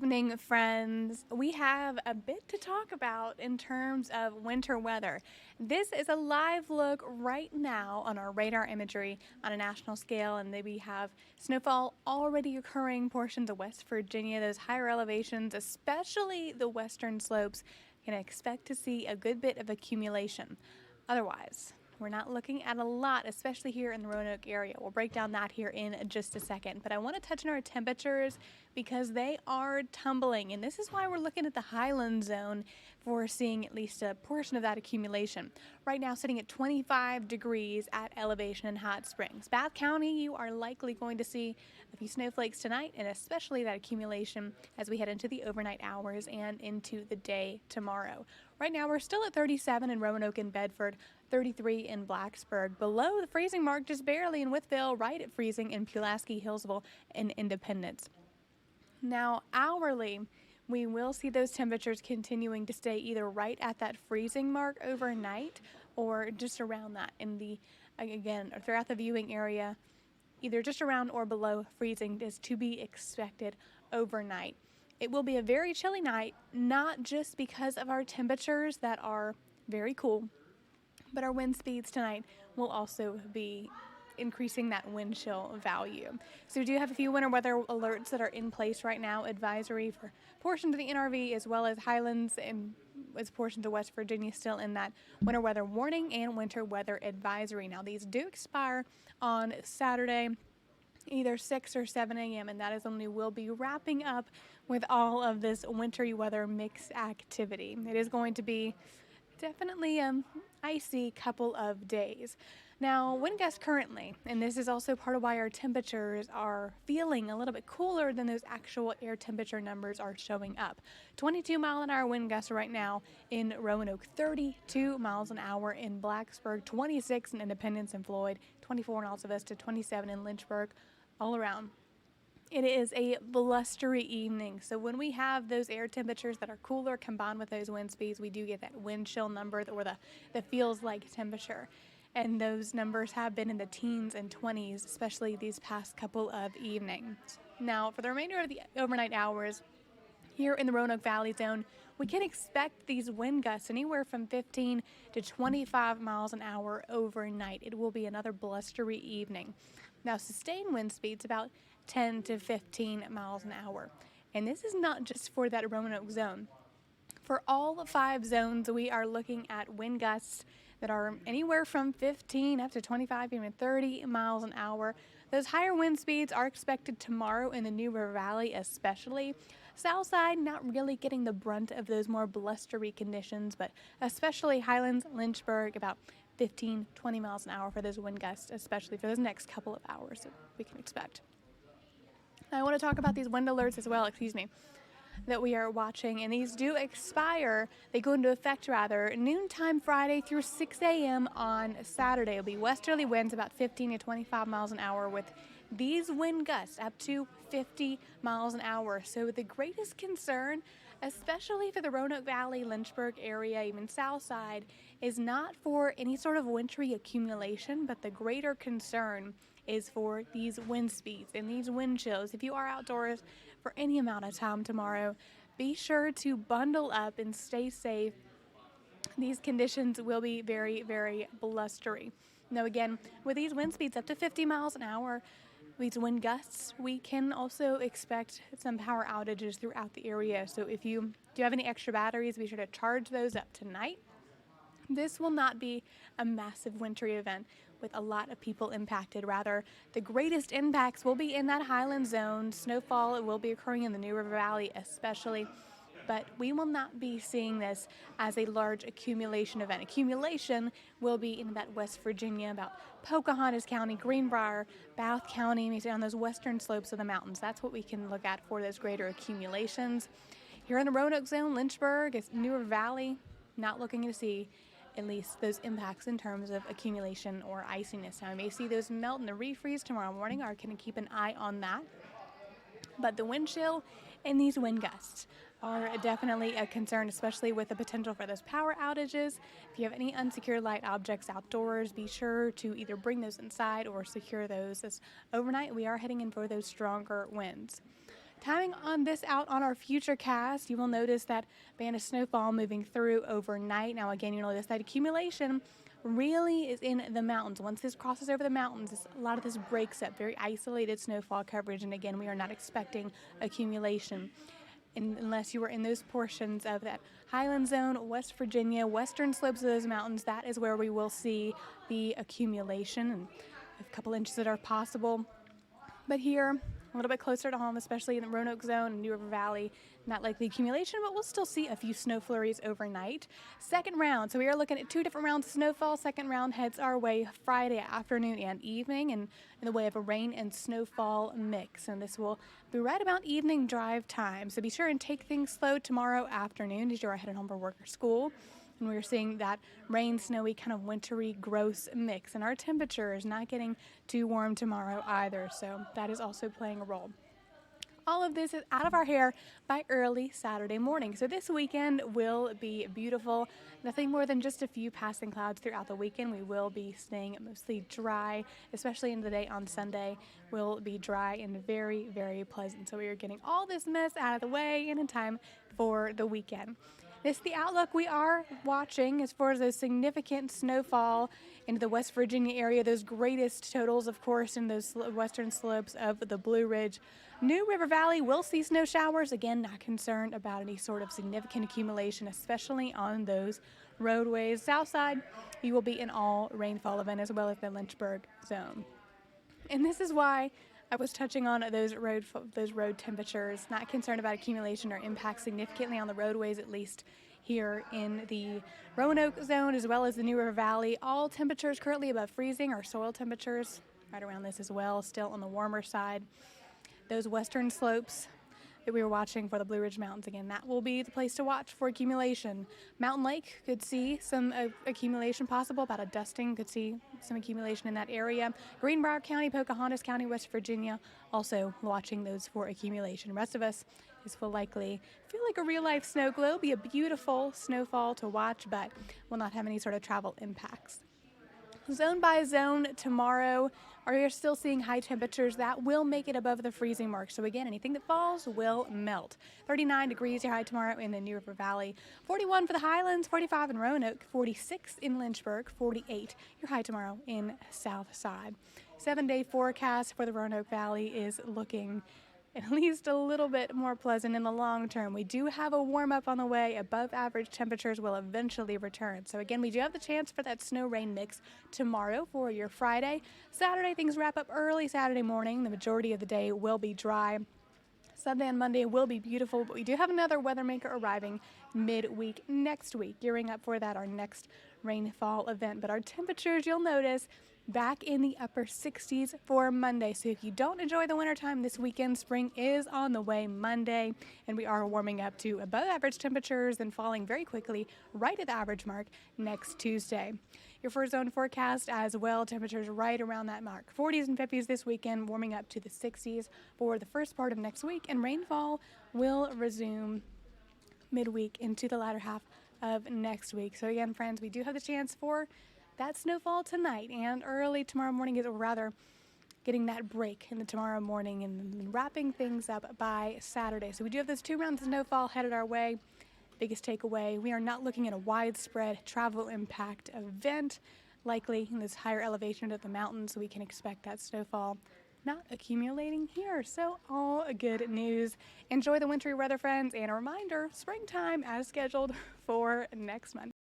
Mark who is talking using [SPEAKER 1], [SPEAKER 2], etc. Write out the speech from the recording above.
[SPEAKER 1] evening, friends. We have a bit to talk about in terms of winter weather. This is a live look right now on our radar imagery on a national scale, and then we have snowfall already occurring portions of West Virginia, those higher elevations, especially the western slopes. You can expect to see a good bit of accumulation. Otherwise, we're not looking at a lot, especially here in the Roanoke area. We'll break down that here in just a second. But I want to touch on our temperatures because they are tumbling. And this is why we're looking at the highland zone for seeing at least a portion of that accumulation. Right now, sitting at 25 degrees at elevation in Hot Springs. Bath County, you are likely going to see a few snowflakes tonight, and especially that accumulation as we head into the overnight hours and into the day tomorrow. Right now, we're still at 37 in Roanoke and Bedford, 33 in Blacksburg, below the freezing mark just barely in Wytheville, right at freezing in Pulaski, Hillsville, and Independence. Now, hourly, we will see those temperatures continuing to stay either right at that freezing mark overnight or just around that in the, again, throughout the viewing area, either just around or below freezing is to be expected overnight. It will be a very chilly night, not just because of our temperatures that are very cool, but our wind speeds tonight will also be increasing that wind chill value. So we do have a few winter weather alerts that are in place right now. Advisory for portions of the NRV as well as Highlands and as portions of West Virginia still in that winter weather warning and winter weather advisory. Now these do expire on Saturday, either 6 or 7 a.m. and that is when we will be wrapping up with all of this wintry weather mix activity. It is going to be definitely icy couple of days. Now, wind gusts currently, and this is also part of why our temperatures are feeling a little bit cooler than those actual air temperature numbers are showing up. 22-mile-an-hour wind gusts right now in Roanoke, 32 miles an hour in Blacksburg, 26 in Independence and Floyd, 24 in Alta Vista, 27 in Lynchburg, all around. It is a blustery evening, so when we have those air temperatures that are cooler combined with those wind speeds, we do get that wind chill number or the feels like temperature. And those numbers have been in the teens and 20s, especially these past couple of evenings. Now, for the remainder of the overnight hours, here in the Roanoke Valley zone, we can expect these wind gusts anywhere from 15 to 25 miles an hour overnight. It will be another blustery evening. Now, sustained wind speeds about 10 to 15 miles an hour. And this is not just for that Roanoke zone. For all 5 zones, we are looking at wind gusts that are anywhere from 15 up to 25, even 30 miles an hour. Those higher wind speeds are expected tomorrow in the New River Valley especially. Southside not really getting the brunt of those more blustery conditions, but especially Highlands, Lynchburg, about 15, 20 miles an hour for those wind gusts, especially for those next couple of hours that we can expect. I want to talk about these wind alerts as well, that we are watching, and these do expire. They go into effect noontime Friday through 6 a.m. on Saturday. It'll be westerly winds about 15 to 25 miles an hour with these wind gusts up to 50 miles an hour. So the greatest concern, especially for the Roanoke Valley, Lynchburg area, even south side, is not for any sort of wintry accumulation, but the greater concern is for these wind speeds and these wind chills. If you are outdoors for any amount of time tomorrow, be sure to bundle up and stay safe. These conditions will be very, very blustery. Now again, with these wind speeds up to 50 miles an hour, these wind gusts, we can also expect some power outages throughout the area. So if you do have any extra batteries, be sure to charge those up tonight. This will not be a massive wintry event with a lot of people impacted. Rather, the greatest impacts will be in that highland zone. Snowfall will be occurring in the New River Valley especially, but we will not be seeing this as a large accumulation event. Accumulation will be in that West Virginia, about Pocahontas County, Greenbrier, Bath County, maybe on those western slopes of the mountains. That's what we can look at for those greater accumulations. Here in the Roanoke zone, Lynchburg, New River Valley, not looking to see at least those impacts in terms of accumulation or iciness. Now, I may see those melt and the refreeze tomorrow morning. I can keep an eye on that. But the wind chill and these wind gusts are definitely a concern, especially with the potential for those power outages. If you have any unsecured light objects outdoors, be sure to either bring those inside or secure those, as overnight we are heading in for those stronger winds. Timing on this out on our Futurecast, you will notice that band of snowfall moving through overnight. Now, again, you'll notice that accumulation really is in the mountains. Once this crosses over the mountains, a lot of this breaks up, very isolated snowfall coverage. And again, we are not expecting accumulation unless you were in those portions of that highland zone, West Virginia, western slopes of those mountains. That is where we will see the accumulation and a couple inches that are possible. But here, a little bit closer to home, especially in the Roanoke zone and New River Valley, not likely accumulation, but we'll still see a few snow flurries overnight. Second round, so we are looking at 2 different rounds of snowfall. Second round heads our way Friday afternoon and evening, and in the way of a rain and snowfall mix. And this will be right about evening drive time. So be sure and take things slow tomorrow afternoon as you are headed home for work or school. And we're seeing that rain, snowy, kind of wintry, gross mix. And our temperature is not getting too warm tomorrow either, so that is also playing a role. All of this is out of our hair by early Saturday morning. So this weekend will be beautiful. Nothing more than just a few passing clouds throughout the weekend. We will be staying mostly dry, especially in the day on Sunday. Will be dry and very, very pleasant. So we are getting all this mess out of the way and in time for the weekend. This is the outlook we are watching as far as those significant snowfall into the West Virginia area. Those greatest totals, of course, in those western slopes of the Blue Ridge. New River Valley will see snow showers. Again, not concerned about any sort of significant accumulation, especially on those roadways. South side, you will be in all rainfall event as well as the Lynchburg zone. And this is why I was touching on those road temperatures, not concerned about accumulation or impact significantly on the roadways, at least here in the Roanoke zone as well as the New River Valley. All temperatures currently above freezing. Our soil temperatures right around this as well, still on the warmer side. Those western slopes that we were watching for the Blue Ridge Mountains, again, that will be the place to watch for accumulation. Mountain Lake could see some accumulation possible, about a dusting, could see some accumulation in that area. Greenbrier County, Pocahontas County, West Virginia, also watching those for accumulation. The rest of us, this will likely feel like a real-life snow globe, be a beautiful snowfall to watch, but will not have any sort of travel impacts. Zone by zone tomorrow, we are still seeing high temperatures that will make it above the freezing mark. So again, anything that falls will melt. 39 degrees your high tomorrow in the New River Valley, 41 for the Highlands, 45 in Roanoke, 46 in Lynchburg, 48 your high tomorrow in South Side. 7-day forecast for the Roanoke Valley is looking at least a little bit more pleasant in the long term. We do have a warm up on the way. Above average temperatures will eventually return. So again, we do have the chance for that snow rain mix tomorrow for your Friday. Saturday, things wrap up early Saturday morning. The majority of the day will be dry. Sunday and Monday will be beautiful, but we do have another weather maker arriving midweek next week. Gearing up for that, our next rainfall event. But our temperatures, you'll notice, back in the upper 60s for Monday. So if you don't enjoy the wintertime this weekend, spring is on the way Monday, and we are warming up to above average temperatures and falling very quickly right at the average mark next Tuesday. Your first zone forecast as well, temperatures right around that mark. 40s and 50s this weekend, warming up to the 60s for the first part of next week, and rainfall will resume midweek into the latter half of next week. So again, friends, we do have the chance for that snowfall tonight and early tomorrow morning, is rather getting that break in the tomorrow morning and wrapping things up by Saturday. So we do have those 2 rounds of snowfall headed our way. Biggest takeaway, we are not looking at a widespread travel impact event, likely in this higher elevation of the mountains, so we can expect that snowfall not accumulating here. So all good news. Enjoy the wintry weather, friends, and a reminder, springtime as scheduled for next month.